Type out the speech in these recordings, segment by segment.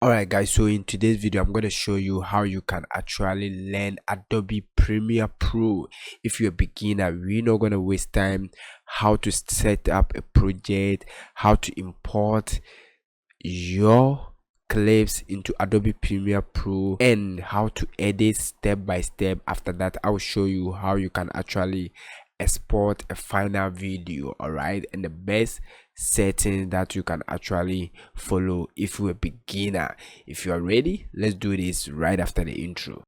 Alright guys, so in today's video I'm going to show you how you can actually learn Adobe Premiere Pro. If you're a beginner, we're not going to waste time. How to set up a project, how to import your clips into Adobe Premiere Pro, and how to edit step by step. After that, I will show you how you can actually export a final video. All right, and the best setting that you can actually follow if you're a beginner. If you are ready, let's do this right after the intro.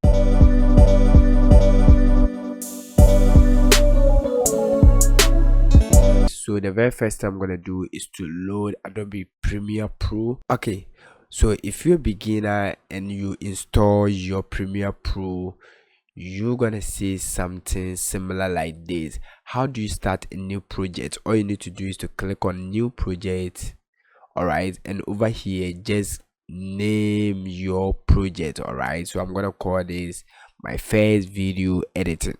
So the very first thing I'm gonna do is to load Adobe Premiere Pro. Okay, so if you're a beginner and you install your Premiere Pro, you're gonna see something similar like this. How do you start a new project? All you need to do is to click on new project. All right, and over here just name your project. All right, so I'm gonna call this my first video editing.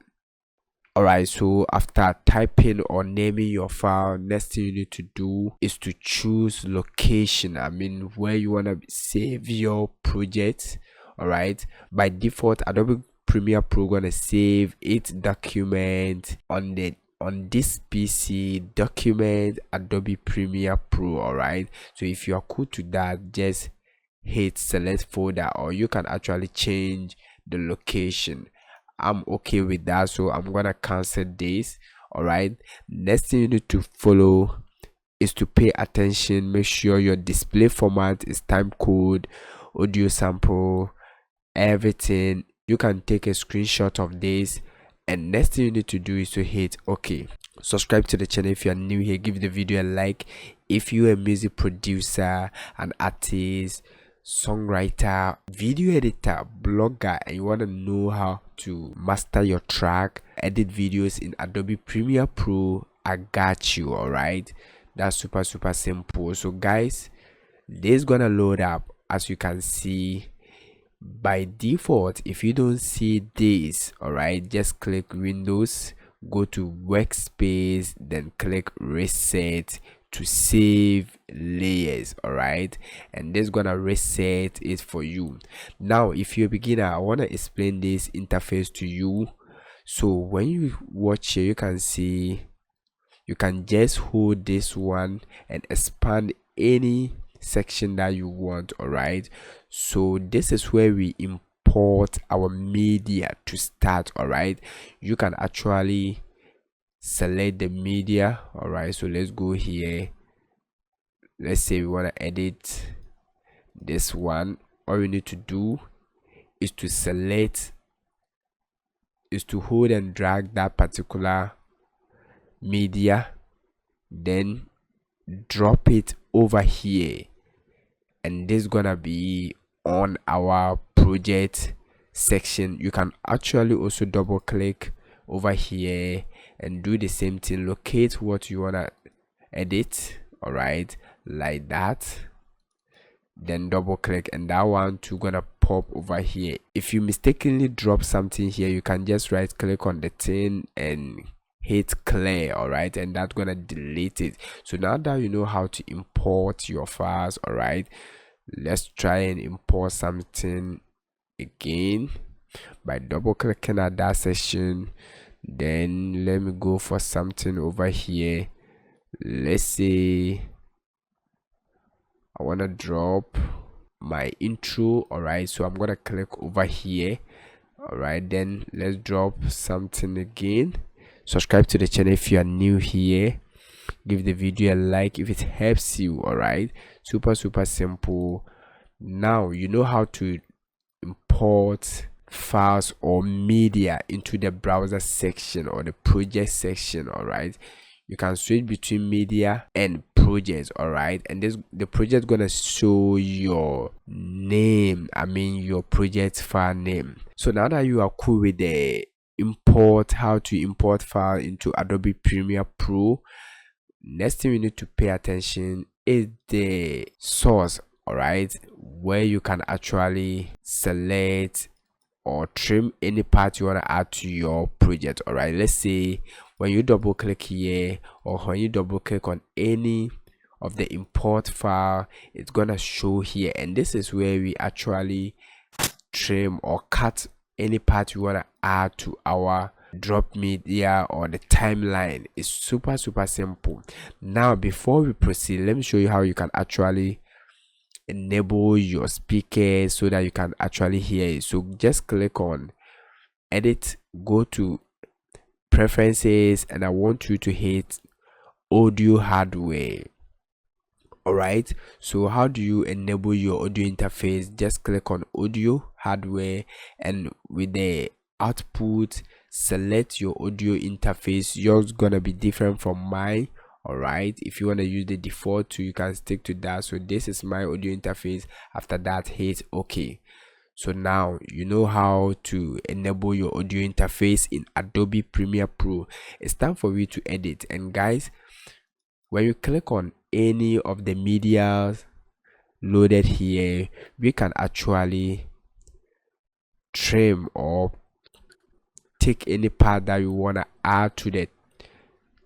Alright, so after typing or naming your file, next thing you need to do is to choose location. I mean, where you want to save your project. Alright, by default Adobe Premiere Pro gonna save its document on this PC. Document Adobe Premiere Pro. Alright, so if you are cool to that, just hit select folder, or you can actually change the location. I'm okay with that, so I'm gonna cancel this. All right, next thing you need to follow is to pay attention. Make sure your display format is time code, audio sample, everything. You can take a screenshot of this, and next thing you need to do is to hit OK. Subscribe to the channel if you are new here. Give the video a like. If you're a music producer, an artist, songwriter, video editor, blogger, and you want to know how to master your track, edit videos in Adobe Premiere Pro, I got you. All right, that's super simple. So guys, this is gonna load up. As you can see, by default, if you don't see this, all right, just click Windows, go to workspace, then click reset to save layers. All right, and this gonna reset it for you. Now if you're a beginner, I want to explain this interface to you. So when you watch here, you can see you can just hold this one and expand any section that you want. All right, so this is where we import our media to start. All right, you can actually select the media. All right, so let's go here. Let's say we want to edit this one. All you need to do is to select, is to hold and drag that particular media, then drop it over here, and this is gonna be on our project section. You can actually also double click over here and do the same thing. Locate what you wanna edit. All right, like that, then double click, and that one too gonna pop over here. If you mistakenly drop something here, you can just right click on the thing and hit clear. All right, and that's gonna delete it. So now that you know how to import your files, all right, let's try and import something again by double clicking at that section. Then let me go for something over here. Let's say I want to drop my intro. All right, so I'm gonna click over here. All right, then let's drop something again. Subscribe to the channel if you are new here. Give the video a like if it helps you. All right, super simple. Now you know how to import files or media into the browser section or the project section. All right, you can switch between media and projects. All right, and the project gonna show your name, I mean your project file name. So now that you are cool with the import, how to import file into Adobe Premiere Pro, next thing we need to pay attention is the source. All right, where you can actually select or trim any part you want to add to your project. All right, let's say when you double click here, or when you double click on any of the import file, it's gonna show here, and this is where we actually trim or cut any part we want to add to our drop media or the timeline. It's super simple. Now before we proceed, let me show you how you can actually enable your speakers so that you can actually hear it. So just click on edit, go to preferences, and I want you to hit audio hardware. All right, so how do you enable your audio interface? Just click on audio hardware, and with the output, select your audio interface. Yours gonna be different from mine. All right, if you want to use the default too, you can stick to that. So this is my audio interface. After that, hit OK. So now you know how to enable your audio interface in Adobe Premiere Pro. It's time for you to edit. And guys, when you click on any of the media loaded here, we can actually trim or take any part that you want to add to the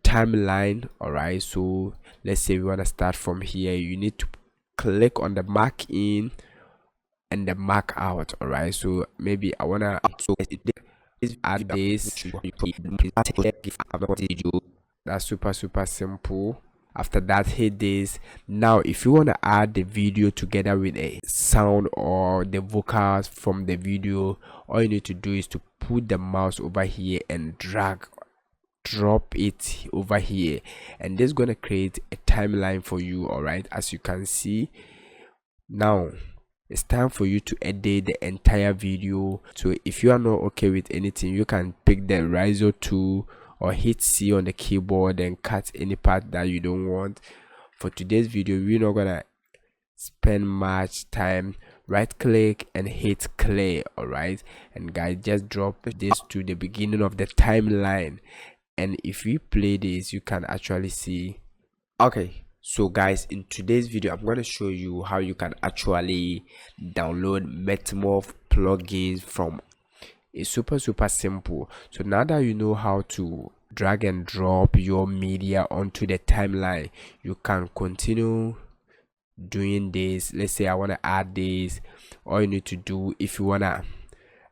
timeline. All right, so let's say we want to start from here. You need to click on the mark in and the mark out. All right, so maybe I want to add this. That's super simple. After that, hit this. Now if you want to add the video together with a sound or the vocals from the video, all you need to do is to put the mouse over here and drop it over here, and this is going to create a timeline for you. All right, as you can see, now it's time for you to edit the entire video. So if you are not okay with anything, you can pick the razor tool or hit C on the keyboard and cut any part that you don't want. For today's video, we're not gonna spend much time. Right click and hit clear. All right, and guys, just drop this to the beginning of the timeline, and if we play this, you can actually see. Okay, so guys, in today's video I'm going to show you how you can actually download Metamorph plugins from. It's super simple. So now that you know how to drag and drop your media onto the timeline, you can continue doing this. Let's say I want to add this. All you need to do, if you want to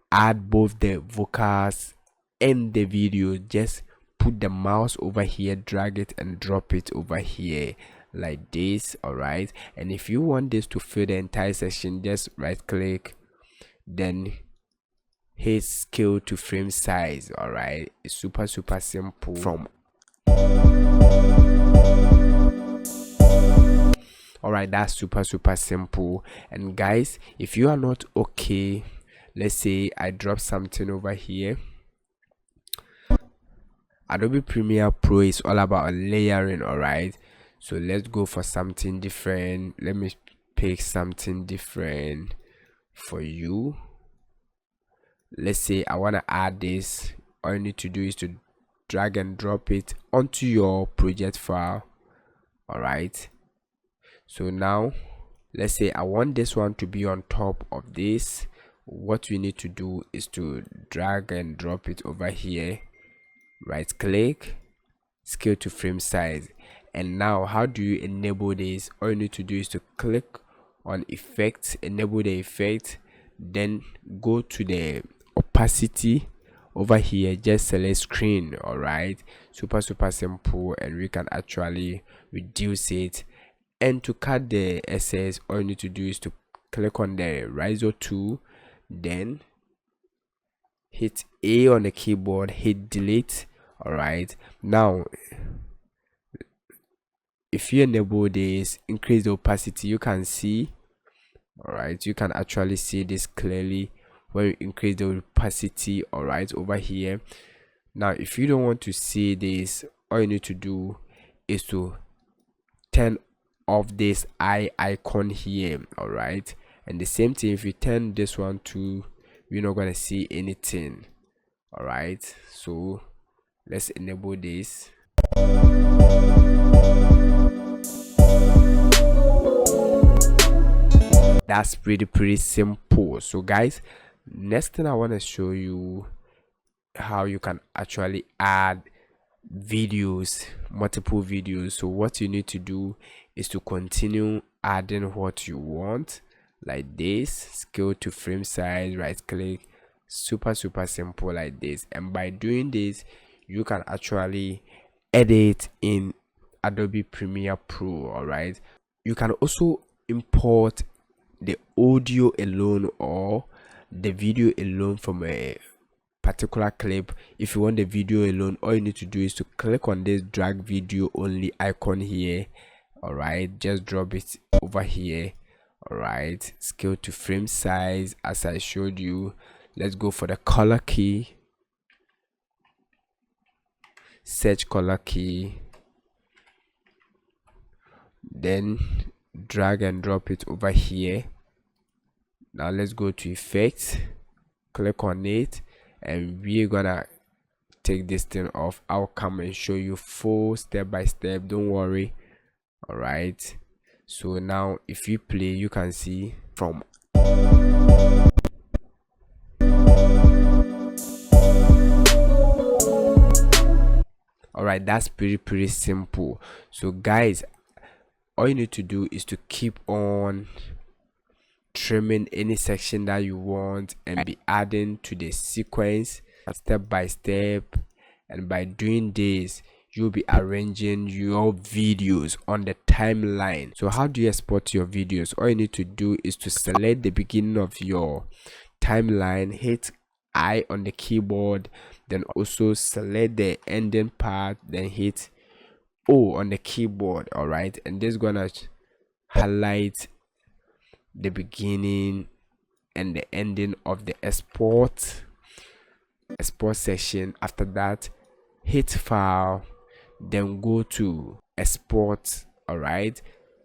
add both the vocals and the video, just put the mouse over here, drag it and drop it over here like this. All right, and if you want this to fill the entire section, just right click, then hit scale to frame size. All right, it's super simple. From all right, that's super simple. And guys, if you are not okay, let's say I drop something over here. Adobe Premiere Pro is all about layering. All right, so let's go for something different. Let me pick something different for you. Let's say I want to add this. All you need to do is to drag and drop it onto your project file. All right, so now let's say I want this one to be on top of this. What we need to do is to drag and drop it over here, right click, scale to frame size. And now how do you enable this? All you need to do is to click on effect, enable the effect, then go to the opacity over here, just select screen. All right, super simple, and we can actually reduce it. And to cut the excess, all you need to do is to click on the razor tool, then hit A on the keyboard, hit delete. All right, now if you enable this, increase the opacity, you can see. All right, you can actually see this clearly when you increase the opacity. All right, over here. Now if you don't want to see this, all you need to do is to turn off this eye icon here. All right, and the same thing if you turn this one to, you're not gonna see anything. All right, so let's enable this. That's pretty simple. So guys, next thing I want to show you how you can actually add videos, multiple videos. So what you need to do is to continue adding what you want, like this. Scale to frame size, right click, super simple like this. And by doing this, you can actually edit in Adobe Premiere Pro. All right, you can also import the audio alone or the video alone from a particular clip. If you want the video alone, all you need to do is to click on this drag video only icon here. All right, just drop it over here. All right, scale to frame size as I showed you. Let's go for the color key, search color key, then drag and drop it over here. Now let's go to effects, click on it, and we're gonna take this thing off. I'll come and show you full step by step, don't worry. All right, so now if you play, you can see from all right, that's pretty simple. So guys, all you need to do is to keep on trimming any section that you want and be adding to the sequence step by step. And by doing this, you'll be arranging your videos on the timeline. So how do you export your videos? All you need to do is to select the beginning of your timeline, hit I on the keyboard, then also select the ending part, then hit O on the keyboard. All right, and this is gonna highlight the beginning and the ending of the export section. After that, hit file, then go to export. All right,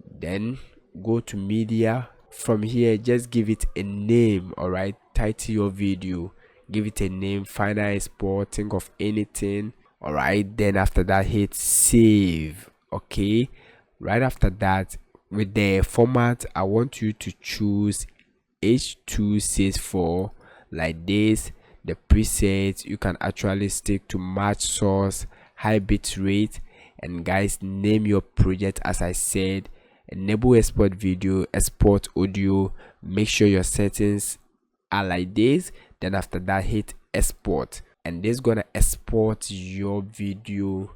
then go to media. From here, just give it a name. All right, title your video, give it a name, final export, think of anything. All right, then after that, hit save. Okay, right after that, with the format, I want you to choose H.264 like this. The presets, you can actually stick to match source, high bit rate, and guys, name your project as I said. Enable export video, export audio. Make sure your settings are like this. Then after that, hit export, and this is gonna export your video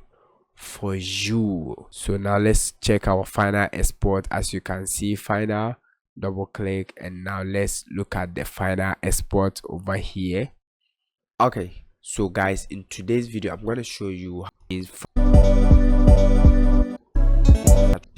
for you. So now let's check our final export. As you can see, final, double click, and now let's look at the final export over here. Okay, so guys, in today's video, I'm going to show you how is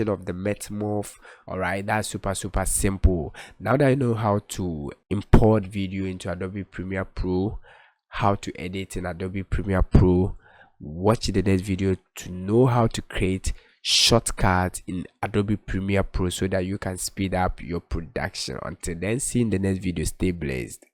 of the metamorph. All right, that's super simple. Now that I know how to import video into Adobe Premiere Pro, how to edit in Adobe Premiere Pro, watch the next video to know how to create shortcuts in Adobe Premiere Pro so that you can speed up your production. Until then, see you in the next video. Stay blessed.